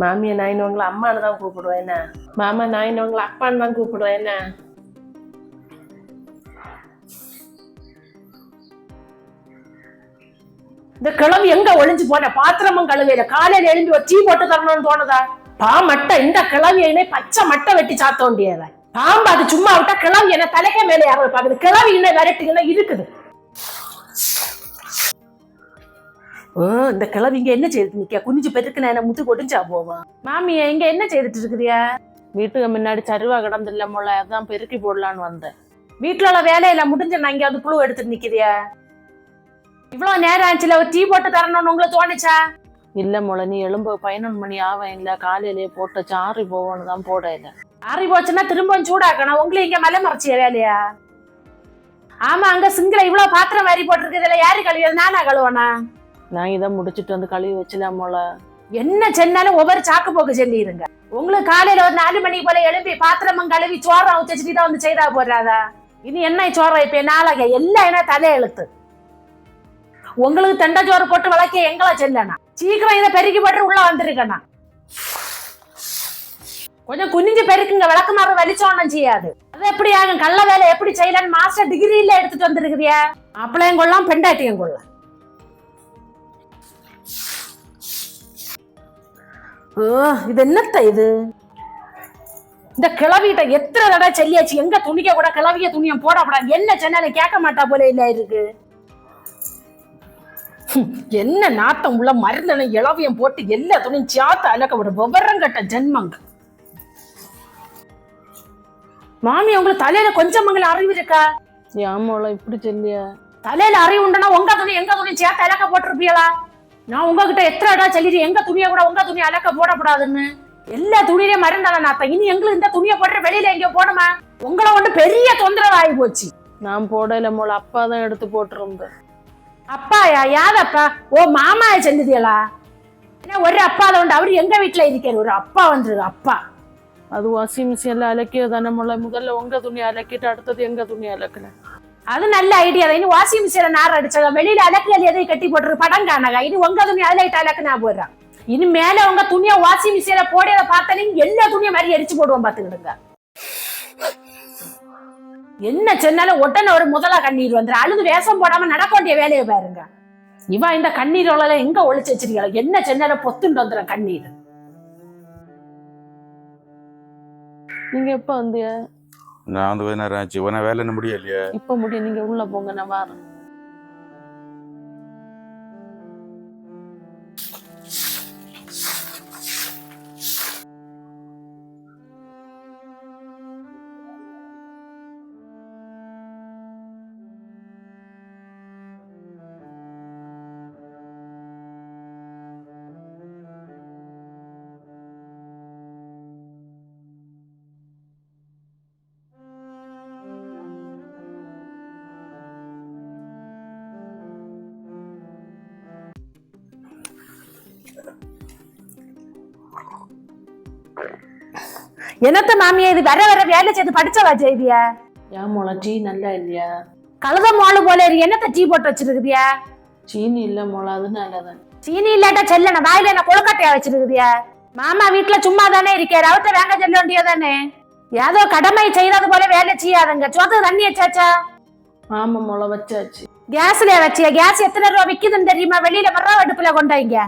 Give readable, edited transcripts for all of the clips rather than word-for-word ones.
மாமியை நான் இன்னும் உங்களை அம்மானு தான் கூப்பிடுவேன் என்ன? மாமா நான் இன்னும் உங்களை அப்பான்னு தான் கூப்பிடுவேன் என்ன? இந்த கிழவி எங்க ஒளிஞ்சு போன? பாத்திரமும் கழுவையில காலையில எழுந்து ஒரு டீ போட்டு தரணும்னு தோணுதா? மட்டை இந்த கிழவியை பச்சை மட்டை வெட்டி சாத்த வேண்டியத பாம்பு. அது சும்மா விட்டா கிழவி என்ன தலைக்க மேல யாரும் பாக்குது. கிழவி இன்னும் விரட்டுங்கன்னா இருக்குது. இந்த கிழவி இங்க என்ன செய்துட்டு நிக்க? குனிஞ்சு பெருக்கு நான் என்ன முத்து கொடிஞ்சா போவான். மாமியா இங்க என்ன செய்துட்டு இருக்குதியா? வீட்டுக்கு முன்னாடி சருவா கிடந்து இல்ல மொளை, அதான் பெருக்கி போடலான்னு வந்தேன். வீட்டுல உள்ள வேலையில முடிஞ்ச நான் இங்க வந்து புழு எடுத்துட்டு நிக்கிறியா? இவ்வளவு நேரம் ஆச்சுல, ஒரு டீ போட்டு தரணும்னு உங்களுக்கு தோணுச்சா? இல்ல மொளை, நீ எழும்ப 11 மணி ஆகும் இல்ல, காலையிலேயே போட்டு ஆறி போவோன்னு தான் போட இல்ல. ஆறி போச்சுன்னா திரும்ப சூடாக்கணும். உங்களுக்கு இங்க மலை மறைச்சிய வேலையா? ஆமா, அங்க சிங்கில இவ்வளவு பாத்திரம் வாரி போட்டிருக்குதுல, யாரு கழுவியது? நானா கழுவனா? நான் இதை முடிச்சுட்டு வந்து கழுவி வச்சலாம் போல. என்ன சென்னாலும் ஒவ்வொரு சாக்கு போக்கு சொல்லிருங்க. உங்களுக்கு காலையில ஒரு 4 மணி போல எழுப்பி பாத்திரமும் கழுவி சோறம் வச்சுட்டு தான் வந்து செய்தா போடுறாதா? இனி என்ன சோறம் இப்ப நாளைக்கு எல்லாம் என்ன தலையெழுத்து. உங்களுக்கு தண்டை சோறு போட்டு வளர்க்க எங்களை செல்லனா சீக்கிரம் இதை பெருக்கி போட்டு உள்ள வந்திருக்கணும். கொஞ்சம் குனிஞ்சு பெருக்குங்க, விளக்குமாறு வலிச்சோன்னும் செய்யாது. அது எப்படி ஆகும்? கள்ள வேலை எப்படி செய்யலன்னு மாஸ்டர் டிகிரியில எடுத்துட்டு வந்திருக்கிறியா? அப்பளையும் கொள்ளலாம், பெண்டாட்டியும் கொள்ளலாம். இது என்னத்த இது? இந்த கிளவிட்ட எத்தனை தடவை சொல்லியாச்சு, எங்க துணிக்க கூட கிளவிய துணியம் போடப்படாது. என்ன சொன்னாலும் கேட்க மாட்டா போல இல்ல இருக்கு. என்ன நாட்டம் உள்ள மருந்தனை இளவியம் போட்டு எல்லா துணியும் சாத்த அலக்க விட விவரம் கட்ட ஜென்மங்க. மாமி உங்களுக்கு தலையில கொஞ்சம் மங்கள அறிவு இருக்கா? ஏமாவளா இப்படி சொல்லியா? தலையில அறிவு உண்டுனா உங்க துணி எங்க துணி சேர்த்து அலக்க போட்டிருப்பீங்களா? நான் உங்ககிட்ட எத்தனை இடம் சொல்லிடுறேன், எங்க துணியை கூட உங்க துணி அலக்க போடக்கூடாதுன்னு. எல்லா துணியிலையும் மருந்தால நாத்தம். இனி எங்களுக்கு இந்த துணியை போட்டு வெளியில எங்க போடுமா? உங்களை கொண்டு பெரிய தொந்தரவு ஆகி போச்சு. நான் போடல மோள, அப்பா தான் எடுத்து போட்டுருந்தேன். அப்பாயா? யார் அப்பா? ஓ மாமா செல்லுதியலா? ஒரு அப்பா தான் உண்டு, அவரு எங்க வீட்டுல இருக்கிற ஒரு அப்பா வந்துரு. அப்பா அது வாஷிங் மிஷின்ல அலக்கியதானே மோள. முதல்ல உங்க துணி அலக்கிட்டு அடுத்தது எங்க துணி அலக்கல. அது நல்ல ஐடியா தான். இனி வாஷிங் மிஷின்ல நார் அடிச்சாங்க, வெளியில அலக்கியல் எதையும் கட்டி போட்டுரு படம் காணாங்க. இனி உங்க துணி அதுல அலக்குனா போடுறான். இனி மேல உங்க துணியை வாஷிங் மிஷின்ல போடியதை பார்த்தா நீங்க எல்லா துணியை மாதிரி எரிச்சு போடுவோம் பாத்துக்கிடுங்க. என்ன சொன்னாலும் உடனே ஒரு முதலா கண்ணீர் வந்துரு. அழுது வேஷம் போடாம நடக்க வேண்டிய வேலையை பாருங்க. இவன் இந்த கண்ணீர் எங்க ஒழிச்சு வச்சிருக்கீங்க? என்ன சொன்னாலும் பொத்துண்டு வந்துடும் கண்ணீர். நீங்க எப்ப வந்திய? நான் வந்து 10 நேரம் ஆச்சு. உன வேலை என்ன முடியலையா? இப்ப முடியும், நீங்க உள்ள போங்க, நான் வரேன். என்னத்த மாமியா இது வர வர வேலை செய்து படிச்சவா செய்தியா? ஏன் மோள டீ நல்லா இல்லையா? கழுத மோளு போல என்னத்த டீ போட்டு வச்சிருக்குதியா? சீனி இல்ல மோள, அதனாலதான். சீனி இல்லாட்டா செல்லன வாயில என்ன கொழுக்கட்டையா வச்சிருக்குதியா? மாமா வீட்டுல சும்மா தானே இருக்காரு, அவர்கிட்ட வேங்க சொல்ல வேண்டியதானே. ஏதோ கடமை செய்யறது போல வேலை செய்யாதுங்க. சோத்து தண்ணி வச்சாச்சா? ஆமா மோள வச்சாச்சு. கேஸ்ல வச்சியா? கேஸ் எத்தனை ரூபா விக்குதுன்னு தெரியுமா? வெளியில வர்ற அடுப்புல கொண்டாங்க.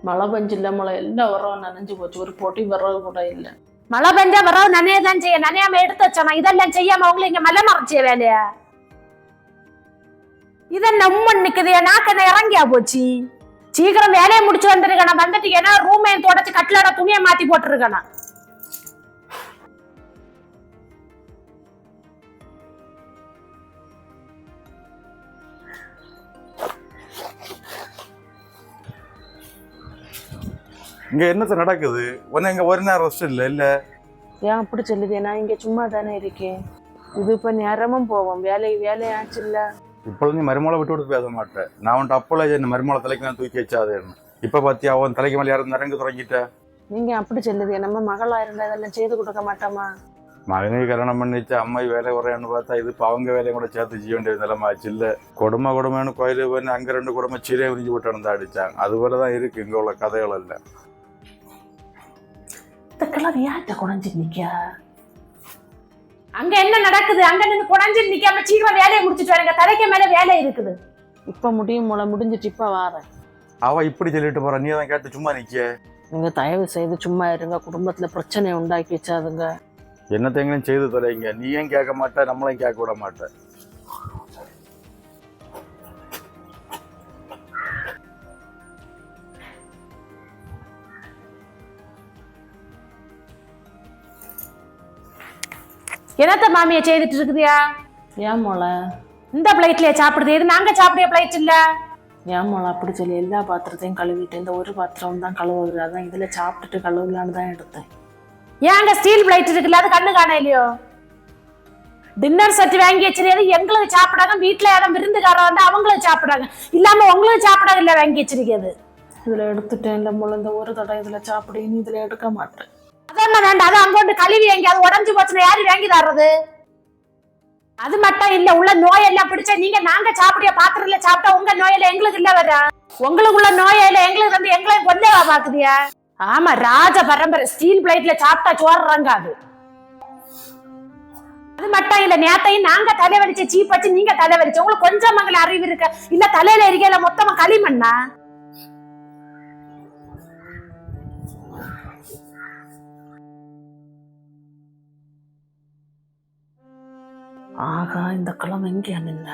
மழை பெஞ்சு இல்ல மோள, எல்லா வரவும் நனைஞ்சு போச்சு. ஒரு பொட்டி வரவு கூட இல்ல. மழை பெஞ்சா வரவு நனையதான் செய்ய, நனையாம எடுத்து வச்சோம். இதெல்லாம் செய்யாம உங்களுக்கு இங்க மலை மறைச்சிய வேலையா? இதென்ன உம்மன் நிக்குது, நாக்கு இறங்கியா போச்சு. சீக்கிரம் வேலையை முடிச்சு வந்துருக்கணும். வந்துட்டு ஏன்னா ரூமையும் தொடச்சு கட்டிலோட துணியை மாத்தி போட்டுருக்கணும். இங்க என்னத்த நடக்குது? உன்ன இங்க ஒரு நேரம் ரெஸ்ட் இல்ல? ஏன் அப்படி சொல்லுது? நான் இங்க சும்மா தானே இருக்கேன். இது இப்ப நேரமும் போவோம். வேலையாச்சு இல்ல. இப்பொழுது நீ மருமலை விட்டு கொடுத்து பேச மாட்டேன். நான் உன்ட்டு அப்போல என்ன மருமலை தலைக்கு நான் தூக்கி வச்சாதே. இப்ப பாத்தியா அவன் தலைக்கு மேலே யாரும் நிறங்க தொடங்கிட்ட. நீங்க அப்படி சொல்லுது. நம்ம மகளா இருந்தா இதெல்லாம் செய்து கொடுக்க மாட்டோமா? மகனை கல்யாணம் பண்ணிச்சு அம்மா வேலை குறையான்னு பார்த்தா இது அவங்க வேலையும் கூட சேர்த்து செய்ய வேண்டிய நிலைமை ஆச்சு. இல்ல கொடுமைன்னு கோயிலு பண்ணி அங்க 2 குடும்பம் சீரையை உறிஞ்சு விட்டு நடந்து அடிச்சாங்க. அது போலதான் இருக்கு இங்க உள்ள கதைகள் எல்லாம். இந்த கிழவி யார்கிட்ட குறைஞ்சு நிக்கா? அங்க என்ன நடக்குது? அங்க நின்று குறைஞ்சு நிக்காம சீக்கிரம் வேலையை முடிச்சுட்டு வரேங்க. தலைக்கு மேல வேலை இருக்குது. இப்ப முடியும் போல, முடிஞ்சிட்டு இப்ப வாரேன். அவ இப்படி சொல்லிட்டு போற, நீ தான் கேட்டு சும்மா நிக்க. நீங்க தயவு செய்து சும்மா இருங்க. குடும்பத்துல பிரச்சனை உண்டாக்கி வச்சாதுங்க. என்னத்தையும் செய்து தொலைங்க. நீ ஏன் கேட்க மாட்ட, நம்மளையும் கேட்க விட மாட்ட. என்னத்த மாமியை செய்துட்டு இருக்குதியா? ஏன் மோள இந்த பிளேட்லயே சாப்பிடுது? இது நாங்க சாப்பிடிய பிளேட் இல்ல. ஏன் மோள அப்படி சொல்லி எல்லா பாத்திரத்தையும் கழுவிட்டு இந்த ஒரு பாத்திரம் தான் கழுவுறது. அதான் இதுல சாப்பிட்டுட்டு கழுவலான்னு தான் எடுத்தேன். ஏங்க ஸ்டீல் பிளேட் இருக்குல்ல, அது கண்ணு காண இல்லையோ? டின்னர் செட் வாங்கி வச்சிருக்கிறது எங்களுக்கு சாப்பிடாங்க. வீட்டுல யாரும் விருந்துக்காரர் வந்து அவங்களும் சாப்பிடாங்க. இல்லாம உங்களுக்கு சாப்பிடாங்க இல்ல வாங்கி வச்சிருக்கிறது. இதுல எடுத்துட்டேன் இல்ல மோள, இந்த ஒரு தடவை இதுல சாப்பிடு, நீ இதுல எடுக்க மாட்டேன். அதான் வேண்டாம். அது அங்கோட்டு கழுவி வாங்கி அது உடஞ்சு போச்சுன்னா யாரு வாங்கி தர்றது? அது மட்டும் இல்ல, உள்ள நோயெல்லாம் பிடிச்சா நீங்க நாங்க சாப்பிடிய பாத்திரத்துல சாப்பிட்டா உங்க நோயில எங்களுக்கு இல்ல வர. உங்களுக்குள்ள நோயில எங்களுக்கு வந்து எங்களையும் கொண்டேவா பாக்குதியா? ஆமா, ராஜ பரம்பரை ஸ்டீல் பிளேட்ல சாப்பிட்டா சோறுறாங்க. அது மட்டும் இல்ல, நேத்தையும் நாங்க தலைவலிச்சு சீப் வச்சு நீங்க தலைவலிச்சு. உங்களுக்கு கொஞ்சம் மங்கள அறிவு இருக்க இல்ல? தலையில இருக்கையில மொத்தமா களிமண்ணா? ஆகா, இந்த கிழமை எங்கே நின்ன?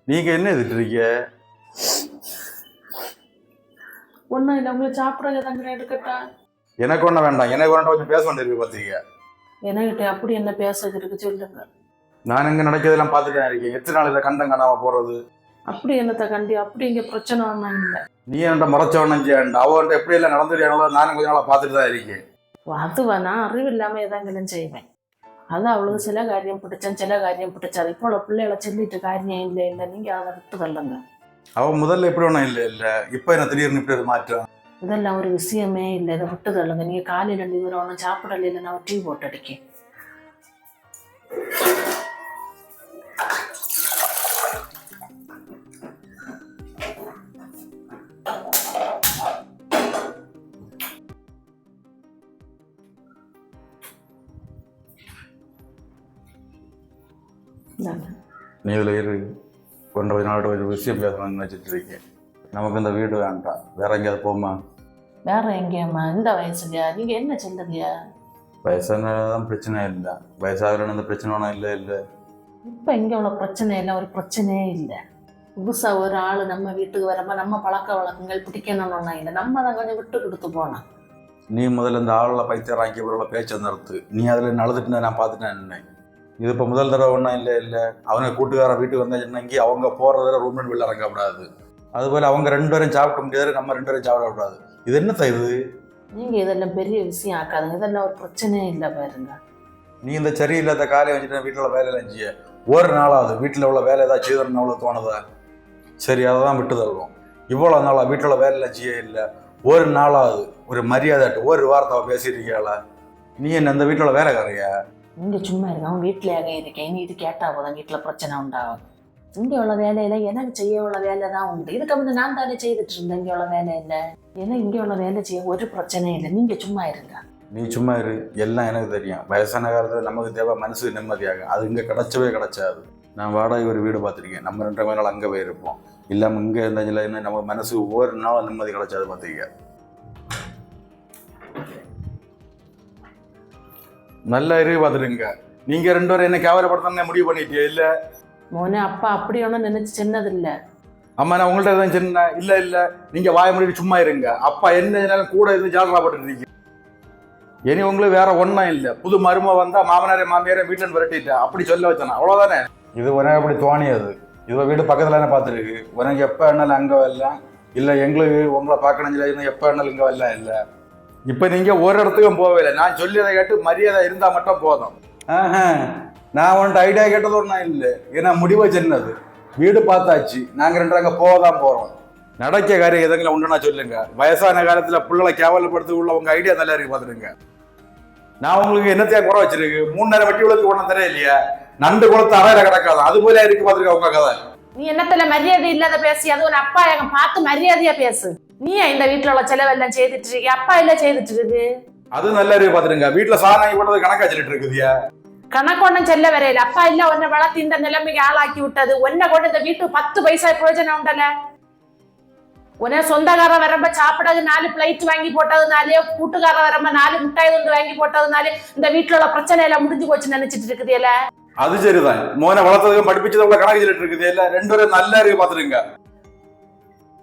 நீங்க என்ன எதிர்த்து இருக்கீங்க? ஒன்னும் இல்லை, உங்களை சாப்பிட தங்க எடுக்கட்டா? எனக்கு ஒன்றும் வேண்டாம். எனக்கு வேண்டாம், கொஞ்சம் பேச வேண்டியிருக்கு பார்த்தீங்க. என்கிட்ட அப்படி என்ன பேசுறது இருக்கு சொல்லுங்க. நான் இங்கே நடக்கிறதெல்லாம் பார்த்துட்டு தான் இருக்கேன். எத்தனை நாள் இதை கண்டம் காணாமல் போகிறது? அப்படி என்னத்த கண்டி? அப்படி இங்கே பிரச்சனை ஒன்றும் இல்லை. நீ என்கிட்ட முறைச்சவனும் செய்யண்டா. அவன்கிட்ட எப்படி எல்லாம் நடந்துடுறாங்களோ நானும் கொஞ்ச நாளாக பார்த்துட்டு தான் இருக்கேன். அதுவா, நான் அறிவு இல்லாமல் எதாங்களும் செய்வேன். அதான் அவளுக்கு சில காரியம் பிடிச்சேன், சில காரியம் பிடிச்சாது. இப்போ உள்ள பிள்ளைகளை சொல்லிட்டு காரியம் இல்லை இல்லை, நீங்கள் அதை விட்டு தள்ளுங்க. அவன் முதல்ல எப்படி ஒன்றும் இல்லை இல்லை, இப்போ என்ன திடீர்னு இப்படி மாற்றம்? இதெல்லாம் ஒரு விஷயமே இல்லை, இதை விட்டு தள்ளுங்க. நீங்கள் காலையில் 2 பேரும் ஒன்றும் சாப்பிடல இல்லை, நான் டீ போட்டு அடிக்கேன். நீ இதில் இரு. கொஞ்ச நாள் ஒரு விஷயம் பேசணும்னு வச்சுட்டு இருக்கேன். நமக்கு இந்த வீடு வேண்டாம், வேற எங்கேயாவது போமா? வேற எங்கேயாம்மா? இந்த வயசுலையா? நீங்க என்ன சொல்லுங்கயா? வயசானதான் பிரச்சனை இல்லை, வயசாகலன்னு அந்த பிரச்சனை ஒன்றும் இல்லை இல்லை. இப்போ இங்கே உள்ள பிரச்சனை இல்லை, ஒரு பிரச்சனையே இல்லை. புதுசாக ஒரு ஆள் நம்ம வீட்டுக்கு வரப்ப நம்ம பழக்க வழக்கங்கள் பிடிக்கணும்னா இல்லை, நம்ம தான் கொஞ்சம் விட்டு கொடுத்து போனோம். நீ முதல்ல இந்த ஆளில் பைத்தியம் ராக்கி பொருளை பேச்சை நிறுத்து. நீ அதில் நடந்துட்டு நான் பார்த்துட்டேன் என்ன. இது இப்போ முதல் தடவை ஒன்றும் இல்லை இல்லை. அவங்க கூட்டுக்காரன் வீட்டுக்கு வந்தால் என்னங்கி அவங்க போகிறதில் ரூம் வெளில இறங்கக்கூடாது. அதுபோல் அவங்க 2 பேரும் சாப்பிட முடியாது, நம்ம 2 பேரும் சாப்பிடக்கூடாது. இது என்ன இது? நீங்கள் இதெல்லாம் பெரிய விஷயம் ஆக்காதுங்க. இதெல்லாம் ஒரு பிரச்சனையே இல்லை பாருங்க. நீ இந்த சரியில்லாத காலையை வச்சுட்டு வீட்டில் வேலையெல்லாம் செய்ய ஒரு நாளாவது வீட்டில் உள்ள வேலை ஏதாவது செய்தோன்னு அவ்வளோ தோணுதா? சரி, அதை தான் விட்டு தள்ளுவோம். இவ்வளோ நாளாக வீட்டில் வேலையெல்லாம் செய்ய இல்லை, ஒரு நாளாவது ஒரு மரியாதை ஒரு வார்த்தை பேசியிருக்கியாளா? நீ என்ன இந்த வீட்டில் வேலைக்காரையா? நீங்கள் சும்மா இருக்க, அவன் வீட்டிலேயே இருக்கேன். நீ இது கேட்டால் போதும் வீட்டில் பிரச்சனை உண்டாகும். இங்கே உள்ள வேலையில் எனக்கு செய்ய உள்ள வேலை தான் உண்டு. இதுக்கு வந்து நான் தானே செய்துட்டு இருந்தேன். இங்கே உள்ள வேலை இல்லை, ஏன்னா இங்கே உள்ள வேலை செய்ய ஒரு பிரச்சனையும் இல்லை. நீங்கள் சும்மா இருங்க. நீ சும்மா இரு, எல்லாம் எனக்கு தெரியும். வயசான காலத்தில் நமக்கு தேவை மனசு நிம்மதியாக. அது இங்கே கிடைச்சவே கிடைச்சாது. நான் வாடகை ஒரு வீடு பார்த்துருக்கேன். நம்ம 2 நாள் அங்கே போயிருப்போம். இல்லாமல் இங்கே இருந்தால் என்ன நம்ம மனசு ஒரு நாள் நிம்மதி கிடைச்சாது பார்த்துக்க. நல்ல அறிவு பார்த்துடுங்க. நீங்கள் 2 பேரும் என்ன கேவலப்படுத்தணும்னு முடிவு பண்ணிட்டியா? இல்லை மோனே, அப்பா அப்படி ஒன்றும் நினைச்சு சின்னதில்லை. அம்மா, நான் உங்கள்கிட்ட எதுவும் சின்ன இல்லை இல்லை. நீங்கள் வாய முடிவு சும்மா இருங்க. அப்பா என்ன கூட இருந்து ஜாலரா போட்டுருக்கீங்க. இனி உங்களுக்கு வேற ஒன்றும் இல்லை. புது மரும வந்தா மாமனாரே மாமியாரே வீட்டில் விரட்டிட்டேன் அப்படி சொல்ல வச்சேன், அவ்வளோதானே. இது உனக்கு அப்படி தோணியது. இது வீடு பக்கத்தில் என்ன பார்த்துருக்கு. உனக்கு எப்போ எண்ணாலும் அங்கே வரலாம் இல்லை, எங்களுக்கு உங்களை பார்க்கணும் எப்போ எண்ணாலும் இங்கே வரலாம் இல்லை. இப்போ நீங்கள் ஒரு இடத்துக்கும் போகவே இல்லை. நான் சொல்லியதை கேட்டு மரியாதை இருந்தால் மட்டும் போதும். நான் உன்ட்ட ஐடியா கேட்டது ஒன்றும் இல்லை. ஏன்னா முடிவை சின்னது. வீடு பார்த்தாச்சு, நாங்கள் 2 அங்கே போக தான் போகிறோம். நடக்க காரியம் எதுங்களை உண்டுனா சொல்லுங்க. வயசான காலத்துல பிள்ளைகளை கேவலப்படுத்த உள்ள உங்க ஐடியா நல்லா இருக்கு பாத்துருங்க. நான் உங்களுக்கு என்னத்தையா குறை வச்சிருக்கு? 3 நேரம் வெட்டி விளக்கு ஒன்றும் தர இல்லையா? நண்டு குளத்து அறையில கிடக்காது அது போல இருக்கு பாத்துருக்க உங்க கதை. நீ என்னத்துல மரியாதை இல்லாத பேசி, அதுவும் அப்பா எங்க பார்த்து மரியாதையா பேசு. நீ இந்த வீட்டுல உள்ள செலவெல்லாம் செய்துட்டு இருக்க, அப்பா இல்ல செய்துட்டு இருக்கு. அது நல்லா இருக்கு பாத்துருங்க. வீட்டுல சாதனை போட்டது கணக்கா சொல்லிட்டு இருக்குதியா? கணக்கு ஒன்றும் செல்ல வரையில. அப்பா இல்ல உன்னை வளர்த்து இந்த நிலைமைக்கு ஆளாக்கி விட்டது. உன்னை கொண்டு இந்த வீட்டு 10 பைசா பிரயோஜனம் உண்டல. உன்ன சொந்தக்கார வரம்ப சாப்பிடாது 4 பிளைட் வாங்கி போட்டதுனாலே, கூட்டுக்கார வரம்ப 4 மிட்டாய் வந்து வாங்கி போட்டதுனாலே இந்த வீட்டுல உள்ள பிரச்சனை எல்லாம் முடிஞ்சு போச்சு நினைச்சிட்டு இருக்குதுல. அது சரிதான். மோனை வளர்த்ததுக்கும் படிப்பிச்சதுக்குள்ள கணக்கு சொல்லிட்டு இருக்குது இல்ல. 2 பேரும் நல்லா இருக்கு பாத்துருங்க.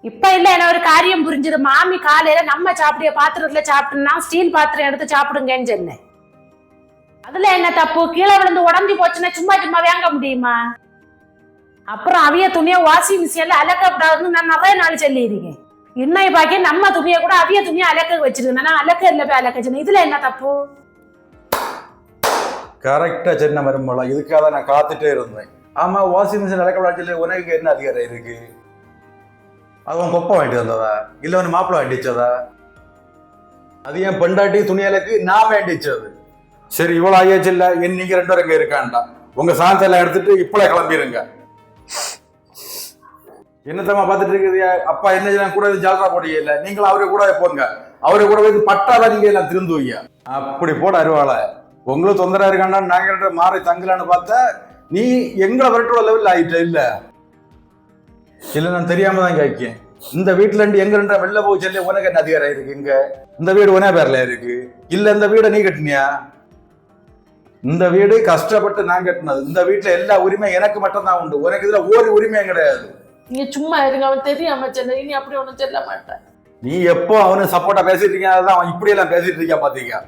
இப்ப இல்ல என்ன ஒரு காரியம் புரிஞ்சுது. மாமி காலையில நம்ம சாப்பிடிய பாத்திரத்துல சாப்பிட்டோம்னா ஸ்டீல் பாத்திரம் எடுத்து சாப்பிடுங்கன்னு சொன்னேன். அதுல என்ன தப்பு? கீழே விழுந்து உடஞ்சி போச்சுன்னா சும்மா சும்மா வாங்க முடியுமா? அப்புறம் அவிய துணியை வாஷிங் மிஷின்ல அலக்கப்படாதுன்னு நான் நிறைய நாள் சொல்லியிருக்கேன். இன்னைக்கு பாக்கி நம்ம துணியை கூட அவிய துணியை அலக்க வச்சிருக்கேன். நான் அலக்க இல்ல போய் அலக்க சொன்னேன். இதுல என்ன தப்பு? கரெக்டா சின்ன மருமகளா, இதுக்காக தான் நான் காத்துட்டே இருந்தேன். ஆமா, வாஷிங் மிஷின் அலக்கப்படாது சொல்லி உனக்கு என்ன அதிகாரம் இருக்கு? அது உன் கொப்பை வாங்கிட்டு வந்ததா இல்ல உன் மாப்பிள்ள வேண்டிச்சதா? அது என் பெண்டாட்டி துணியலுக்கு நான் வேண்டிச்சது. சரி, இவ்வளவு ஆயாச்சு இல்ல. நீங்க 2 பேரும் இங்க இருக்காண்டா. உங்க சாந்தெல்லாம் எடுத்துட்டு இப்பளே கிளம்பிருங்க. என்னத்தமா பாத்துட்டு இருக்குது? அப்பா என்ன கூட ஜால்ரா போட்டீங்க இல்ல, நீங்களும் அவரை கூட போங்க. அவரை கூட போய் பட்டாதான் நீங்க எல்லாம் திருந்துவீங்க. அப்படி போட அருவாள உங்களுக்கு தொந்தரா இருக்காண்டா. நாங்க மாறி தங்கலான்னு பார்த்தா நீ எங்களை விரட்டுற லெவல் ஆயிட்ட இல்ல. இல்ல, நான் தெரியாம தான் கேட்கேன். இந்த வீட்டுல இருந்து எங்க ரெண்டா வெளில போய் சொல்லி உனக்கு என்ன அதிகாரம் இருக்கு? இங்க இந்த வீடு உன பேர்ல இருக்கு இல்ல? இந்த வீடை நீ கட்டினியா? இந்த வீடு கஷ்டப்பட்டு நான் கட்டினது. இந்த வீட்டுல எல்லா உரிமையும் எனக்கு மட்டும் தான் உண்டு. உனக்கு இதுல ஒரு உரிமையும் கிடையாது. நீங்க சும்மா இருங்க. அவன் தெரியாம சொன்ன. நீ அப்படி ஒண்ணும் சொல்ல மாட்டேன். நீ எப்போ அவனு சப்போர்ட்டா பேசிட்டு இருக்கீங்க, அதான் அவன் இப்படி எல்லாம் பேசிட்டு இருக்கா பாத்தீங்க.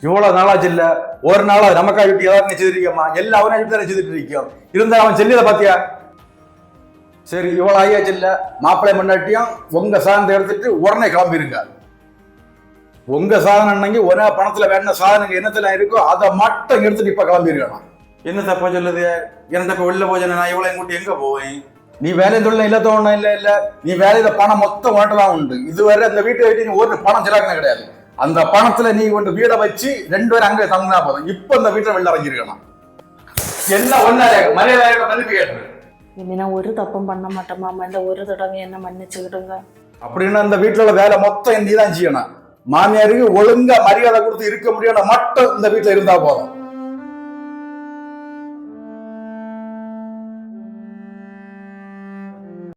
இவ்வளவு நாளாச்சு இல்ல, ஒரு நாளா நமக்கா வீட்டு ஏதாவது நினைச்சிருக்கோமா? எல்லாம் அவனை வீட்டு நினைச்சிட்டு இருக்கோம். இருந்தா அவன் செல்லியத பாத்தியா? சரி, இவ்வளவு ஆயாச்சு இல்ல. மாப்பிள்ளை மண்ணாட்டியும் உங்க சாதனத்தை எடுத்துட்டு உடனே கிளம்பிருங்க. உங்க சாதனம் அன்னைக்கு ஒரே பணத்துல வேணா சாதனங்க என்னத்துல இருக்கோ அதை மட்டும் எடுத்துட்டு இப்ப கிளம்பிருக்கணும். என்ன தப்பா சொல்லுது? என்ன தப்ப வெளில போச்சு? நான் இவ்வளவு கூட்டி எங்க போவேன்? நீ வேலை தொழில் இல்ல தோணும் இல்ல இல்ல. நீ வேலையில பணம் மொத்தம் ஓட்டலாம் உண்டு. இதுவரை அந்த வீட்டை விட்டு நீ ஒரு பணம் செலவாக்கின கிடையாது. அந்த பணத்துல நீ கொண்டு வீடை வச்சு 2 பேரும் அங்கே தங்கினா போதும். இப்ப இந்த வீட்டை வெளில இறங்கிருக்கணும். எல்லாம் ஒன்னா மரியாதை மன்னிப்பு கேட்டு. இனிமே ஒரு தப்பும் பண்ண மாட்டேன் மாமா. இந்த ஒரு தடவை என்ன மன்னிச்சுக்கிடுங்க. அப்படின்னு அந்த வீட்டுல உள்ள வேலை மொத்தம் நீ தான் செய்யணும். மாமியாருக்கு ஒழுங்கா மரியாதை கொடுத்து இருக்க முடியாது மட்டும் இந்த வீட்டுல இருந்தா போதும்.